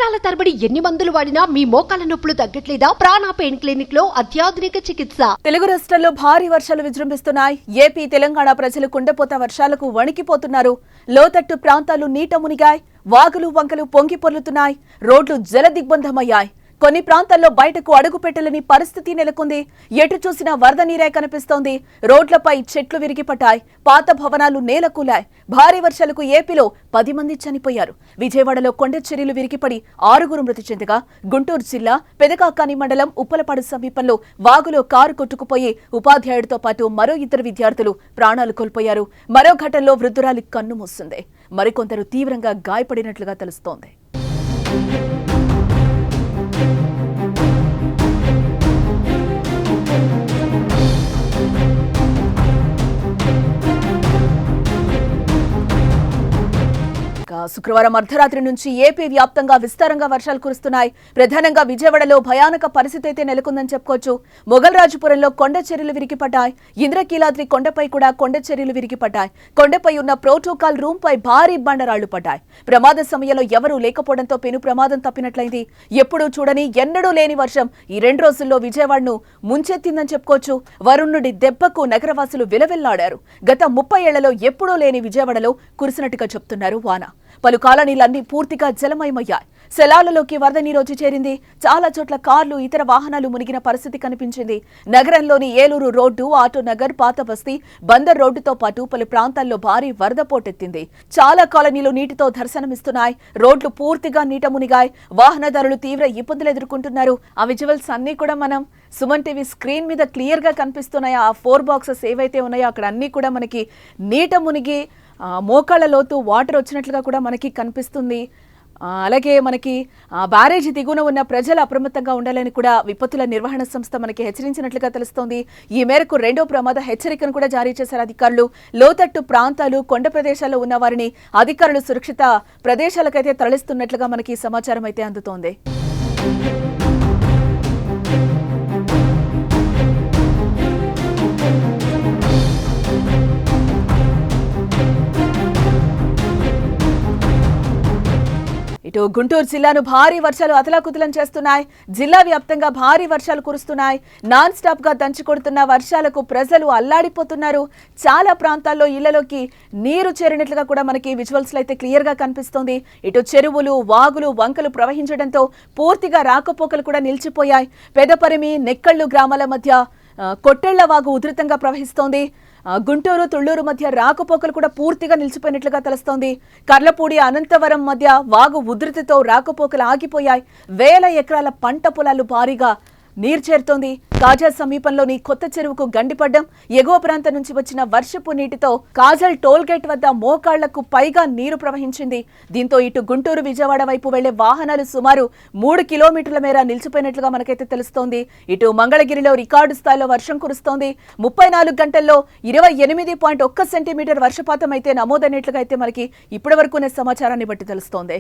నెలల తరబడి ఎన్ని మందులు వాడినా మీ మోకాల నొప్పులు తగ్గట్లేదా? ప్రాణ పెయిన్ క్లినిక్ లో అత్యాధునిక చికిత్స. తెలుగు రాష్ట్రాల్లో భారీ వర్షాలు విజృంభిస్తున్నాయి. ఏపీ, తెలంగాణ ప్రజలు కుండపోత వర్షాలకు వణికిపోతున్నారు. లోతట్టు ప్రాంతాలు నీట మునిగాయి. వాగులు వంకలు పొంగి పొర్లుతున్నాయి. రోడ్లు జల దిగ్బంధమయ్యాయి. కొన్ని ప్రాంతాల్లో బయటకు అడుగు పెట్టలేని పరిస్థితి నెలకొంది. ఎటు చూసినా వరద నీరే కనిపిస్తోంది. రోడ్లపై చెట్లు విరిగిపడ్డాయి. పాత భవనాలు నేలకూలాయి. భారీ వర్షాలకు ఏపీలో 10 మంది చనిపోయారు. విజయవాడలో కొండ చర్యలు విరిగిపడి 6 మృతి చెందగా, గుంటూరు జిల్లా పెదకాకాని మండలం ఉప్పలపాడు సమీపంలో వాగులో కారు కొట్టుకుపోయి ఉపాధ్యాయుడితో పాటు మరో 2 విద్యార్థులు ప్రాణాలు కోల్పోయారు. మరో ఘటనలో వృద్ధురాలి కన్ను మూసింది. మరికొందరు తీవ్రంగా గాయపడినట్లుగా తెలుస్తోంది. శుక్రవారం అర్ధరాత్రి నుంచి ఏపీ వ్యాప్తంగా విస్తారంగా వర్షాలు కురుస్తున్నాయి. ప్రధానంగా విజయవాడలో భయానక పరిస్థితి అయితే నెలకొందని చెప్పుకోవచ్చు. మొగల్రాజుపురంలో కొండ చర్యలు విరిగిపడ్డాయి. ఇంద్రకీలాద్రి కొండపై కూడా కొండ చర్యలు విరిగిపడ్డాయి. కొండపై ఉన్న ప్రోటోకాల్ రూమ్ పై భారీ బండరాళ్లు పడ్డాయి. ప్రమాద సమయంలో ఎవరూ లేకపోవడంతో పెను ప్రమాదం తప్పినట్లయింది. ఎప్పుడూ చూడని ఎన్నడూ లేని వర్షం ఈ 2 రోజుల్లో విజయవాడను ముంచెత్తిందని చెప్పుకోవచ్చు. వరుణుడి దెబ్బకు నగరవాసులు విలవిల్లాడారు. గత 30 ఏళ్లలో ఎప్పుడూ లేని విజయవాడలో కురిసినట్టుగా చెప్తున్నారు వాన. పలు కాలనీలన్నీ పూర్తిగా జలమయమయ్యాయి. సెలాలలోకి వరద నీరు వచ్చి చేరింది. చాలా చోట్ల కార్లు, ఇతర వాహనాలు మునిగిన పరిస్థితి కనిపించింది. నగరంలోని ఏలూరు రోడ్డు, ఆటో నగర్, పాత బస్తీ, బందర్ రోడ్డుతో పాటు పలు ప్రాంతాల్లో భారీ వరద పోటెత్తింది. చాలా కాలనీలు నీటితో దర్శనమిస్తున్నాయి. రోడ్లు పూర్తిగా నీట మునిగాయి. వాహనదారులు తీవ్ర ఇబ్బందులు ఎదుర్కొంటున్నారు. ఆ విజువల్స్ అన్ని కూడా మనం సుమన్ టీవీ స్క్రీన్ మీద క్లియర్ గా కనిపిస్తున్నాయి. ఆ 4 బాక్సెస్ ఏవైతే ఉన్నాయో అక్కడ అన్ని కూడా మనకి నీట మునిగి మోకాళ్ల లోతు వాటర్ వచ్చినట్లుగా కూడా మనకి కనిపిస్తుంది. అలాగే మనకి బ్యారేజీ దిగువన ఉన్న ప్రజలు అప్రమత్తంగా ఉండాలని కూడా విపత్తుల నిర్వహణ సంస్థ మనకి హెచ్చరించినట్లుగా తెలుస్తోంది. ఈ మేరకు 2వ ప్రమాద హెచ్చరికను కూడా జారీ చేశారు అధికారులు. లోతట్టు ప్రాంతాలు, కొండ ప్రదేశాల్లో ఉన్న వారిని అధికారులు సురక్షిత ప్రదేశాలకైతే తరలిస్తున్నట్లుగా మనకి సమాచారం అయితే అందుతోంది. ఇటు గుంటూరు జిల్లాను భారీ వర్షాలు అతలాకుతలం చేస్తున్నాయి. జిల్లా వ్యాప్తంగా భారీ వర్షాలు కురుస్తున్నాయి. నాన్ స్టాప్ గా దంచుకొడుతున్న వర్షాలకు ప్రజలు అల్లాడిపోతున్నారు. చాలా ప్రాంతాల్లో ఇళ్లలోకి నీరు చేరినట్లుగా కూడా మనకి విజువల్స్ లో అయితే క్లియర్ గా కనిపిస్తోంది. ఇటు చెరువులు, వాగులు, వంకలు ప్రవహించడంతో పూర్తిగా రాకపోకలు కూడా నిలిచిపోయాయి. పెదపరిమి, నెక్కళ్లు గ్రామాల మధ్య కొట్టెళ్ల వాగు ఉధృతంగా ప్రవహిస్తోంది. గుంటూరు, తుళ్లూరు మధ్య రాకపోకలు కూడా పూర్తిగా నిలిచిపోయినట్లుగా తెలుస్తోంది. కర్లపూడి, అనంతవరం మధ్య వాగు ఉధృతితో రాకపోకలు ఆగిపోయాయి. వేల ఎకరాల పంట పొలాలు భారీగా నీరు చేరుతోంది. కాజా సమీపంలోని కొత్త చెరువుకు గండిపడ్డం, ఎగువ ప్రాంతం నుంచి వచ్చిన వర్షపు నీటితో కాజల్ టోల్ గేట్ వద్ద మోకాళ్లకు పైగా నీరు ప్రవహించింది. దీంతో ఇటు గుంటూరు, విజయవాడ వైపు వెళ్లే వాహనాలు సుమారు 3 కిలోమీటర్ల మేర నిలిచిపోయినట్లుగా మనకైతే తెలుస్తోంది. ఇటు మంగళగిరిలో రికార్డు స్థాయిలో వర్షం కురుస్తోంది. 34 గంటల్లో 28.1 సెంటీమీటర్ వర్షపాతం అయితే నమోదైనట్లుగా అయితే మనకి ఇప్పటి వరకు సమాచారాన్ని బట్టి తెలుస్తోంది.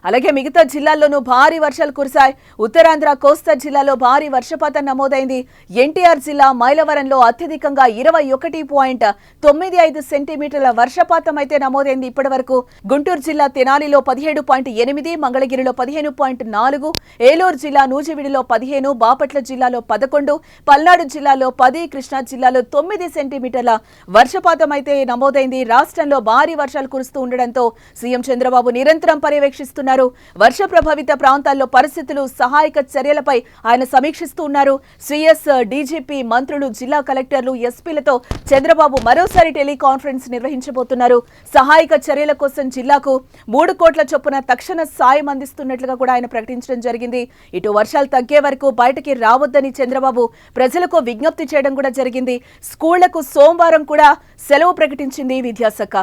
అలాగే మిగతా జిల్లాల్లోనూ భారీ వర్షాలు కురిశాయి. ఉత్తరాంధ్ర, కోస్తా జిల్లాలో భారీ వర్షపాతం నమోదైంది. ఎన్టీఆర్ జిల్లా మైలవరంలో అత్యధికంగా 21.95 సెంటీమీటర్ల వర్షపాతం అయితే నమోదైంది. ఇప్పటి వరకు గుంటూరు జిల్లా తెనాలిలో 17.8, మంగళగిరిలో 15.4, ఏలూరు జిల్లా నూజివీడులో 15, బాపట్ల జిల్లాలో 11, పల్నాడు జిల్లాలో 10, కృష్ణా జిల్లాలో 9 సెంటీమీటర్ల వర్షపాతం అయితే నమోదైంది. రాష్ట్రంలో భారీ వర్షాలు కురుస్తూ ఉండడంతో సీఎం చంద్రబాబు నిరంతరం పర్యవేక్షిస్తున్నారు. వర్ష ప్రభావిత ప్రాంతాల్లో పరిస్థితులు, సహాయక చర్యలపై ఆయన సమీక్షిస్తూ ఉన్నారు. సిఎస్, డీజీపీ, మంత్రులు, జిల్లా కలెక్టర్లు, ఎస్పీలతో చంద్రబాబు మరోసారి టెలికాన్ఫరెన్స్ నిర్వహించబోతున్నారు. సహాయక చర్యల కోసం జిల్లాకు 3 కోట్ల చొప్పున తక్షణ సాయం అందిస్తున్నట్లుగా కూడా ఆయన ప్రకటించడం జరిగింది. ఇటు వర్షాలు తగ్గే వరకు బయటకి రావద్దని చంద్రబాబు ప్రజలకు విజ్ఞప్తి చేయడం కూడా జరిగింది. స్కూళ్లకు సోమవారం కూడా సెలవు ప్రకటించింది విద్యాశాఖ.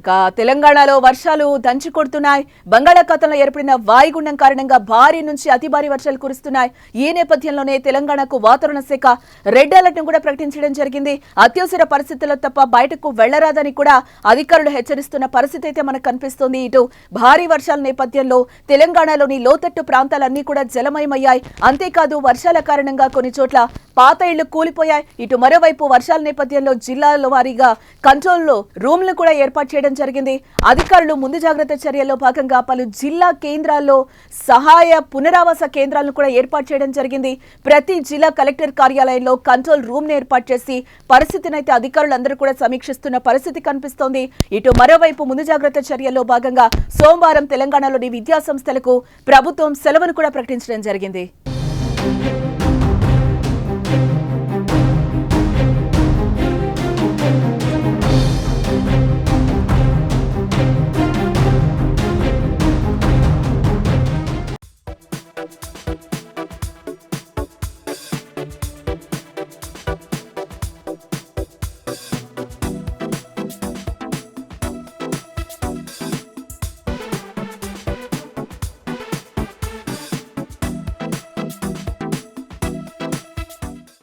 ఇక తెలంగాణలో వర్షాలు దంచి కొడుతున్నాయి. బంగాళాఖాతంలో ఏర్పడిన వాయుగుండం కారణంగా భారీ నుంచి అతి భారీ వర్షాలు కురుస్తున్నాయి. ఈ నేపథ్యంలోనే తెలంగాణకు వాతావరణ శాఖ రెడ్ అలర్ట్ ను కూడా ప్రకటించడం జరిగింది. అత్యవసర పరిస్థితుల్లో తప్ప బయటకు వెళ్లరాదని కూడా అధికారులు హెచ్చరిస్తున్న పరిస్థితి అయితే మనకు కనిపిస్తోంది. ఇటు భారీ వర్షాల నేపథ్యంలో తెలంగాణలోని లోతట్టు ప్రాంతాలన్నీ కూడా జలమయమయ్యాయి. అంతేకాదు వర్షాల కారణంగా కొన్ని చోట్ల పాత ఇళ్లు కూలిపోయాయి. ఇటు మరోవైపు వర్షాల నేపథ్యంలో జిల్లాల వారీగా కంట్రోల్ రూమ్లు కూడా ఏర్పాటు చేయడం జరిగింది. అధికారులు ముందు జాగ్రత్త చర్యల్లో భాగంగా పలు జిల్లా కేంద్రాల్లో సహాయ పునరావాస కేంద్రాలను కూడా ఏర్పాటు చేయడం జరిగింది. ప్రతి జిల్లా కలెక్టర్ కార్యాలయంలో కంట్రోల్ రూమ్ ను ఏర్పాటు చేసి పరిస్థితిని అయితే అధికారులందరూ కూడా సమీక్షిస్తున్న పరిస్థితి కనిపిస్తోంది. ఇటు మరోవైపు ముందు జాగ్రత్త చర్యల్లో భాగంగా సోమవారం తెలంగాణలోని విద్యా సంస్థలకు ప్రభుత్వం సెలవును కూడా ప్రకటించడం జరిగింది.